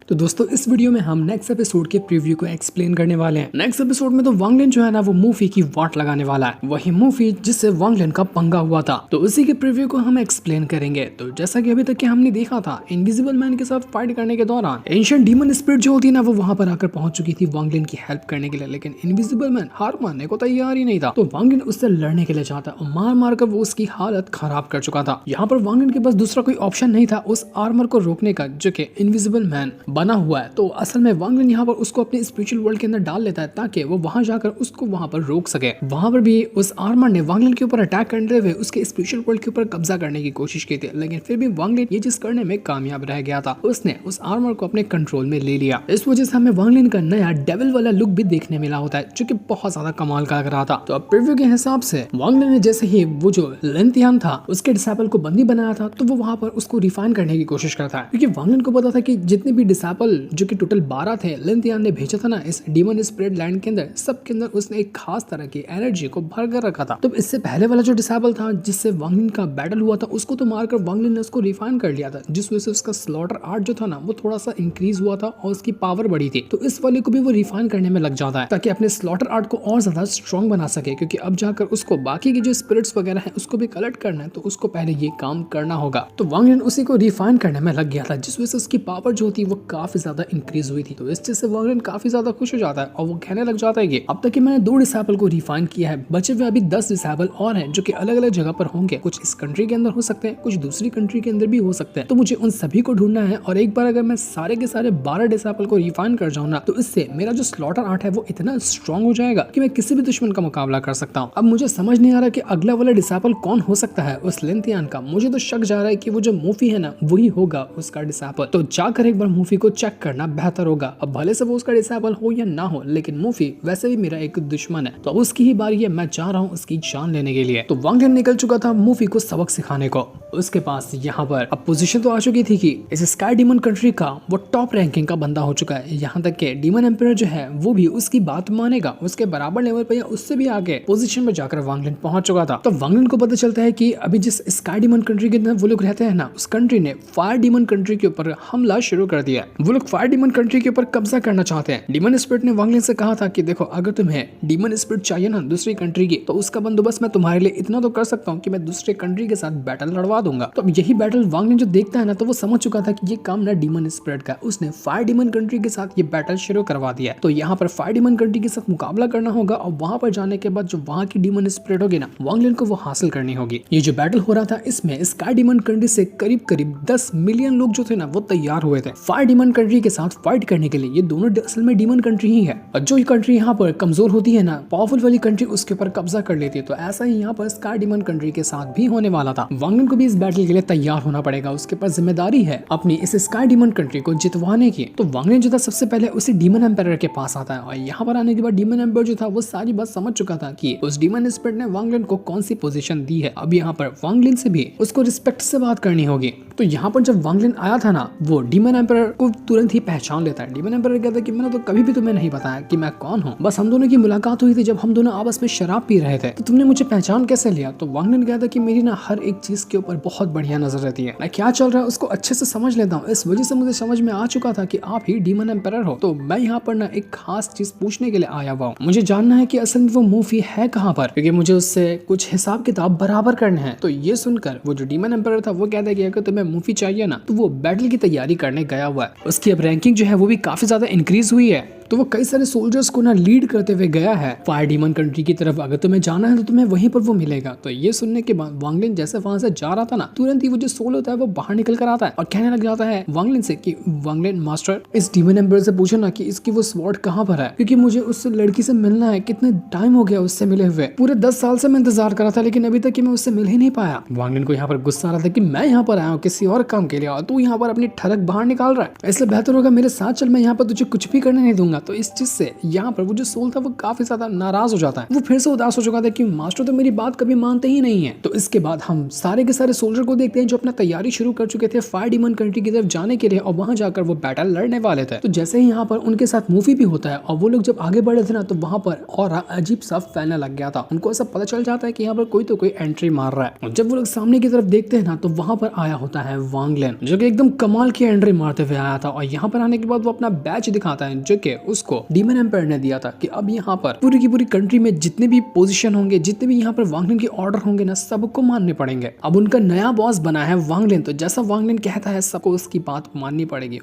तो दोस्तों इस वीडियो में हम नेक्स्ट एपिसोड के प्रीव्यू को एक्सप्लेन करने वाले हैं। नेक्स्ट एपिसोड में तो वांग लिन जो है ना वो मूफी की वाट लगाने वाला है, वही मूफी जिससे वांग लिन का पंगा हुआ था। तो उसी के प्रीव्यू को हम एक्सप्लेन करेंगे। तो जैसा कि अभी तक के हमने देखा था, इनविजिबल मैन के साथ फाइट करने के दौरान एंशिएंट डीमन स्पिरिट जो होती है ना वो वहां पर आकर पहुंच चुकी थी वांग लिन की हेल्प करने के लिए, लेकिन इनविजिबल मैन हार मानने को तैयार ही नहीं था। तो वांग लिन उससे लड़ने के लिए चाहता और मार मार कर वो उसकी हालत खराब कर चुका था। यहाँ पर वांग लिन के पास दूसरा कोई ऑप्शन नहीं था उस आर्मर को रोकने का जो कि इनविजिबल मैन बना हुआ है। तो असल में वांग लिन यहाँ पर उसको अपने स्पिरिचुअल वर्ल्ड के अंदर डाल लेता है ताकि वो वहां जाकर उसको वहां पर रोक सके। वहां पर भी उस आर्मर ने वांग लिन के ऊपर अटैक करते हुए उसके स्पिरिचुअल वर्ल्ड के ऊपर कब्जा करने की कोशिश की थी, लेकिन फिर भी वांग लिन ये चीज करने में कामयाब रह गया था। उसने उस आर्मर को अपने कंट्रोल में ले लिया। इस वजह से हमें वांग लिन का नया डेविल वाला लुक भी देखने मिला होता है जो कि बहुत ज्यादा कमाल का लग रहा था। तो अब प्रीव्यू के हिसाब से वांग लिन ने जैसे ही वो जो लिन तियान था उसके डिसाइपल को बंदी बनाया था तो वो वहां पर उसको रिफाइन करने की कोशिश करता है, क्योंकि वांग लिन को पता था कि जितने भी डिसाइपल जो कि टोटल 12 थे लिन तियान ने भेजा था ना इस डीमन स्पिरिट लैंड के अंदर, सबके अंदर उसने एक खास तरह की एनर्जी को भर कर रखा था। तो इससे पहले वाला जो डिसाइपल था जिससे वांग लिन का बैटल हुआ था उसको तो मारकर वांग लिन ने उसको रिफाइन कर लिया था, जिस वजह से उसका स्लॉटर आर्ट जो था ना वो थोड़ा सा इंक्रीज हुआ था और उसकी पावर बढ़ी थी। तो इस वाले को भी वो रिफाइन करने में लग जाता है ताकि अपने स्लॉटर आर्ट को और ज्यादा स्ट्रॉन्ग बना सके, क्योंकि अब जाकर उसको बाकी की जो स्पिरिट्स वगैरह है उसको भी कलेक्ट करना है, तो उसको पहले ये काम करना होगा। तो वांग लिन उसी को रिफाइन करने में लग गया था, जिस वजह से उसकी पावर जो थी वो काफी ज्यादा इंक्रीज हुई थी। तो इस चीज से वांग लिन काफी ज्यादा खुश हो जाता है और वो कहने लग जाता है कि अब तक कि मैंने 2 डिसाइपल को रिफाइन किया है, बचे हुए अभी 10 डिसाइपल और हैं जो कि अलग अलग जगह पर होंगे। कुछ इस कंट्री के अंदर हो सकते हैं, कुछ दूसरी कंट्री के अंदर भी हो सकते हैं। तो मुझे उन सभी को ढूंढना है और एक बार अगर मैं सारे के सारे 12 डिसाइपल को रिफाइन कर जाऊं ना तो इससे मेरा जो स्लॉटर आर्ट है वो इतना स्ट्रॉन्ग हो जाएगा कि मैं किसी भी दुश्मन का मुकाबला कर सकता हूँ। अब मुझे समझ नहीं आ रहा कि अगला वाला डिसाइपल कौन हो सकता है उस लिन तियान का। मुझे तो शक जा रहा है कि वो जो मूफी है ना वही होगा उसका डिसाइपल। तो जाकर एक बार मूफी को चेक करना बेहतर होगा। अब भले से वो उसका डिसाइपल हो या ना हो, लेकिन मूफी वैसे भी मेरा एक दुश्मन है, तो अब उसकी ही बारी है, मैं जा रहा हूँ उसकी जान लेने के लिए। तो वांग लिन निकल चुका था मूफी को सबक सिखाने को। उसके पास यहाँ पर अब पोजीशन तो आ चुकी थी कि इस स्काई डीमन कंट्री का वो टॉप रैंकिंग का बंदा हो चुका है। यहाँ तक के डीमन एम्पायर जो है वो भी उसकी बात मानेगा, उसके बराबर लेवल पर या उससे भी आगे पोजीशन में जाकर वांग लिन पहुंच चुका था। तो वांग लिन को पता चलता है कि अभी जिस स्काई डीमन कंट्री के अंदर वो लोग रहते हैं ना, उस कंट्री ने फायर डीमन कंट्री के ऊपर हमला शुरू कर दिया है। वो लोग फायर डीमन कंट्री के ऊपर कब्जा करना चाहते हैं। डीमन स्पिरिट ने वांग लिन से कहा था कि देखो अगर तुम्हें डीमन स्पिरिट चाहिए ना दूसरी कंट्री की, तो उसका बंदोबस्त मैं तुम्हारे लिए इतना तो कर सकता हूँ कि मैं दूसरे कंट्री के साथ बैटल लड़वा दूंगा। तो यही बैटल वांग लिन जो देखता है ना तो वो समझ चुका था कि ये काम ना डीमन स्पिरिट का, उसने फायर डीमन कंट्री के साथ ये बैटल शुरू करवा दिया है। तो यहाँ पर फायर डीमन कंट्री के साथ मुकाबला करना होगा और वहां पर जाने के बाद जो वहां की डीमन स्पिरिट होगी ना वांग लिन को वो हासिल करनी होगी। ये जो बैटल हो रहा था इसमें स्काई डीमन कंट्री से करीब करीब 10 मिलियन लोग जो थे ना वो तैयार हुए थे फायर डीमन कंट्री के साथ फाइट करने के लिए। ये दोनों असल में डीमन कंट्री ही है और जो कंट्री यहाँ पर कमजोर होती है ना, पावरफुल वाली कंट्री उसके ऊपर कब्जा कर लेती है। तो ऐसा ही यहाँ पर स्काई डीमन कंट्री के साथ भी होने वाला था। वांग लिन को भी इस बैटल के लिए तैयार होना पड़ेगा। उसके पास जिम्मेदारी है अपनी इस स्काई डीमन कंट्री को जितवाने की। तो वांग लिन जो था सबसे पहले उसी डीमन एम्पायर के पास आता है और यहाँ पर आने के बाद डीमन एम्पायर जो था वो सारी बात समझ चुका था कि उस डीमन स्पिरिट ने वांग लिन को कौन सी पोजीशन दी है। अब यहाँ पर वांग लिन से भी उसको रिस्पेक्ट से बात करनी होगी। तो यहाँ पर जब वांग लिन आया था ना वो डीमन एम्पायर को तुरंत ही पहचान लेता है। डीमन एम्पायर कहता है कि मैंने तो कभी भी तुम्हें नहीं बताया कि मैं कौन हूँ, बस हम दोनों की मुलाकात हुई थी जब हम दोनों आपस में शराब पी रहे थे, तो तुमने मुझे पहचान कैसे लिया। तो वांग लिन कहता है कि मेरी ना हर एक चीज के ऊपर बहुत बढ़िया नजर रहती है, मैं क्या चल रहा है उसको अच्छे से समझ लेता हूँ। इस वजह से मुझे समझ में आ चुका था कि आप ही डीमन एम्पायर हो। तो मैं यहाँ पर ना एक खास चीज पूछने के लिए आया हुआ हूँ। मुझे जानना है कि असल में वो मूफी है कहाँ पर, क्योंकि मुझे उससे कुछ हिसाब किताब बराबर करने हैं। तो ये सुनकर वो जो डीमन एम्पायर था वो कहता है कि अगर तुम्हें मूफी चाहिए ना तो वो बैटल की तैयारी करने गया हुआ है। उसकी अब रैंकिंग जो है वो भी काफी ज्यादा इंक्रीज हुई है। तो वो कई सारे सोल्जर्स को ना लीड करते हुए गया है फायर डीमन कंट्री की तरफ। अगर तुम्हें जाना है तो तुम्हें वहीं पर वो मिलेगा। तो ये सुनने के बाद वांग लिन जैसे वहां से जा रहा था ना तुरंत ही वो जो सोल होता है वो बाहर निकल कर आता है और कहने लग जाता है वांग लिन से कि वांग लिन मास्टर इस डीमन एम्पायर से पूछो ना कि इसकी वो स्वॉर्ड कहाँ पर है, क्योंकि मुझे उस लड़की से मिलना है। कितने टाइम हो गया उससे मिले हुए, पूरे 10 साल से मैं इंतजार कर रहा था लेकिन अभी तक कि मैं उससे मिल ही नहीं पाया। वांग लिन को यहाँ पर गुस्सा आ रहा था कि मैं यहाँ पर आया हूँ किसी और काम के लिए और तू यहाँ पर अपनी ठरक बाहर निकाल रहा है, इसलिए बेहतर होगा मेरे साथ चल, मैं यहाँ पर तुझे कुछ भी करने नहीं दूंगा। ना तो इस चीज से यहाँ पर वो जो सोल था वो काफी ज्यादा नाराज हो जाता है। वो फिर से उदास हो चुका था कि मास्टर तो मेरी बात कभी मानते ही नहीं है। तो इसके बाद हम सारे के सारे सोल्जर को देखते हैं जो अपना तैयारी शुरू कर चुके थे फायर डीमन कंट्री की तरफ जाने के लिए और वहां जाकर वो बैटल लड़ने वाले थे। तो जैसे ही यहाँ पर उनके साथ मूवी भी होता है और वो लोग जब आगे बढ़े थे ना तो वहां पर और अजीब सा फैलने लग गया था। उनको ऐसा पता चल जाता है कि यहाँ पर कोई तो कोई एंट्री मार रहा है। और जब वो लोग सामने की तरफ देखते हैं ना तो वहां पर आया होता है वांग लिन जो कि एकदम कमाल की एंट्री मारते हुए आया था। और यहाँ पर आने के बाद वो अपना बैच दिखाता है जो कि उसको डीमन एम्पायर ने दिया था कि अब यहाँ पर पूरी की पूरी कंट्री में जितने भी पोजीशन होंगे, जितने भी यहाँ पर वांग लिन के ऑर्डर होंगे ना सबको मानने पड़ेंगे। अब उनका नया बॉस बना है वांग लिन, तो जैसा वांग लिन कहता है सबको उसकी बात माननी पड़ेगी।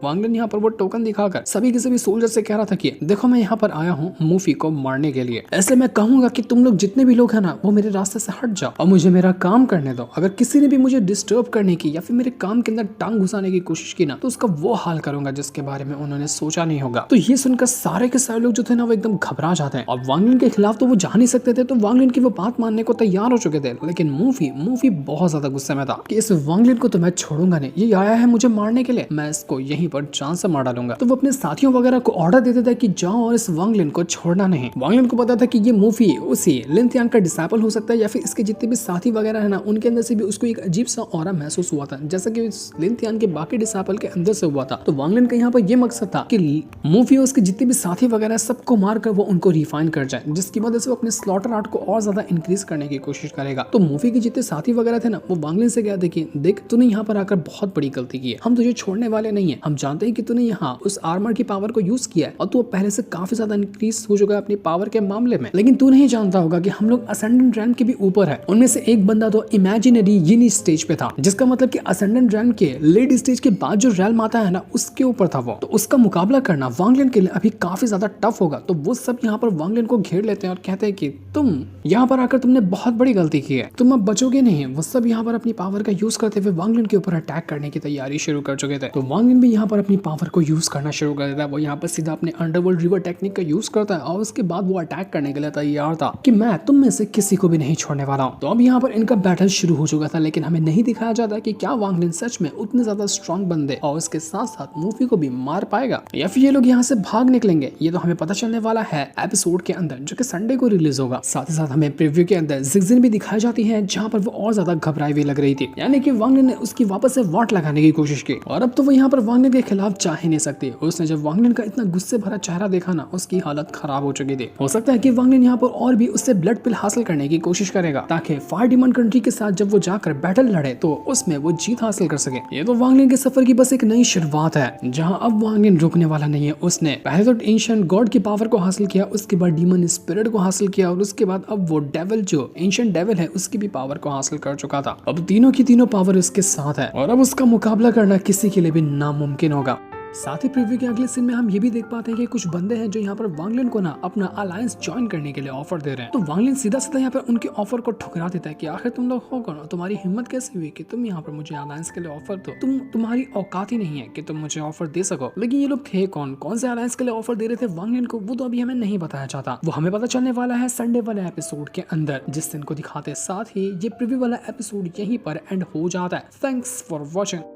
वांग लिन यहाँ पर वो टोकन दिखाकर सभी के सभी सोल्जर से कह रहा था कि देखो मैं यहाँ पर आया हूँ मूफी को मारने के लिए, ऐसे मैं कहूंगा कि तुम लोग जितने भी लोग हैं ना वो मेरे रास्ते से हट जाओ और मुझे मेरा काम करने दो। अगर किसी ने भी मुझे डिस्टर्ब करने की या फिर मेरे काम के अंदर टांग घुसाने की कोशिश की ना तो उसका वो हाल करूंगा जिसके बारे में उन्होंने सोचा नहीं होगा। तो ये सुनकर सारे के सारे लोग जो थे ना वो एकदम घबरा जाते हैं और वांग लिन के खिलाफ तो वो जा नहीं सकते थे। तो वांग लिन की वो बात मानने को तैयार हो चुके थे, लेकिन मूफी बहुत ज्यादा गुस्से में था कि इस वांग लिन को तो मैं छोड़ूंगा नहीं, ये आया है मुझे मारने के लिए, मैं इसको यहीं पर जान से मार डालूंगा। तो वो अपने साथियों वगैरह को ऑर्डर देता था कि जाओ और इस वांग लिन को छोड़ना नहीं। वांग लिन को पता था कि ये मूफी उसी लिन तियान का डिसाइपल हो सकता है या फिर इसके जितने भी साथी वगैरह है ना उनके अंदर से भी उसको एक अजीब सा ऑरा महसूस हुआ था जैसा कि लिन तियान के बाकी डिसाइपल के अंदर से हुआ था। तो वांग लिन का यहाँ पर ये मकसद था कि मूफी उसके जितने भी साथी वगैरह सबको मारकर वो उनको रिफाइन कर जाए, जिसकी वजह से वो अपने स्लॉटर आर्ट को और ज्यादा इंक्रीज करने की कोशिश करेगा। तो मूफी के जितने साथी वगैरह थे ना वो वांग लिन से क्या देखिए, देख तूने यहाँ पर आकर बहुत बड़ी गलती की है, हम तुझे छोड़ने वाले नहीं है, हम जानते हैं कि तूने यहाँ उस आर्मर की पावर को यूज किया है और तू पहले से काफी ज्यादा इंक्रीज हो चुका है अपनी पावर के मामले में, लेकिन तू नहीं जानता होगा कि हम लोग असेंडेंट रैंक के भी ऊपर है। उनमें से एक बंदा तो इमेजिनरी यिन स्टेज पे था, जिसका मतलब कि असेंडेंट रैंक के लेड स्टेज के बाद जो रेल्म आता है ना उसके ऊपर था वो। तो उसका मुकाबला करना वांग लिन के लिए अभी काफी ज्यादा टफ होगा। तो वो सब यहाँ पर वांग लिन को घेर लेते हैं और कहते हैं कि तुम यहाँ पर आकर तुमने बहुत बड़ी गलती की है, तुम अब बचोगे नहीं। वो सब यहाँ पर अपनी पावर का यूज करते हुए वांग लिन के ऊपर अटैक करने की तैयारी शुरू कर चुके थे। तो वांग लिन भी यहाँ पर अपनी पावर को यूज करना शुरू कर देता है। वो यहाँ पर सीधा अपने अंडरवर्ल्ड रिवर टेक्निक का यूज करता है और उसके बाद वो अटैक करने के लिए तैयार था कि मैं तुम में से किसी को भी नहीं छोड़ने वाला हूँ। तो अब यहाँ पर इनका बैटल शुरू हो चुका था, लेकिन हमें नहीं दिखाया जाता कि क्या वांग लिन सच में उतने ज्यादा स्ट्रॉन्ग बंदे और उसके साथ साथ मूफी को भी मार पाएगा या फिर ये लोग यहाँ से भाग निकलेंगे। ये तो हमें पता चलने वाला है एपिसोड के अंदर जो कि संडे को रिलीज होगा। साथ ही साथ हमें प्रीव्यू के अंदर जिक्जिन भी दिखाई जाती है जहाँ पर वो और ज्यादा घबराई हुई लग रही थी, यानी कि वांग लिन ने उसकी वापस से वाट लगाने की कोशिश की और अब तो वो यहाँ पर वांग लिन के खिलाफ जा ही नहीं सकती। उसने जब वांग लिन का इतना गुस्से भरा चेहरा देखा ना उसकी हालत खराब हो चुकी थी। हो सकता है कि वांग लिन यहाँ पर और भी उससे ब्लड पिल हासिल करने की कोशिश करेगा ताकि फायर डीमन कंट्री के साथ जब वो जाकर बैटल लड़े तो उसमें वो जीत हासिल कर सके। ये तो वांग लिन के सफर की बस एक नई शुरुआत है जहाँ अब वांग लिन रुकने वाला नहीं है। उसने पहले तो एंशिएंट गॉड की पावर को हासिल किया, उसके बाद डीमन स्पिरिट को हासिल किया और उसके बाद अब वो डेविल जो एंशिएंट डेविल है उसकी भी पावर को हासिल कर चुका था। अब तीनों की तीनों पावर उसके साथ है और अब उसका मुकाबला करना किसी के लिए भी नामुमकिन होगा। साथ ही प्रीव्यू के अगले सीन में हम ये भी देख पाते हैं कि कुछ बंदे हैं जो यहाँ पर वांग लिन को ना अपना अलायंस ज्वाइन करने के लिए ऑफर दे रहे हैं। तो वांग लिन सीधा सीधा यहाँ पर उनके ऑफर को ठुकरा देता है कि आखिर तुम लोग हो कौन, तुम्हारी हिम्मत कैसे हुई कि तुम यहाँ पर मुझे अलायंस के लिए ऑफर दो, तुम्हारी औकात ही नहीं है कि तुम मुझे ऑफर दे सको। लेकिन ये लोग थे कौन से अलायंस के लिए ऑफर दे रहे थे वांग लिन को वो तो अभी हमें नहीं बताया जाता। वो हमें पता चलने वाला है संडे वाले एपिसोड के अंदर, जिस दिन को दिखाते साथ ही ये प्रीव्यू वाला एपिसोड यहीं पर एंड हो जाता है। Thanks for watching.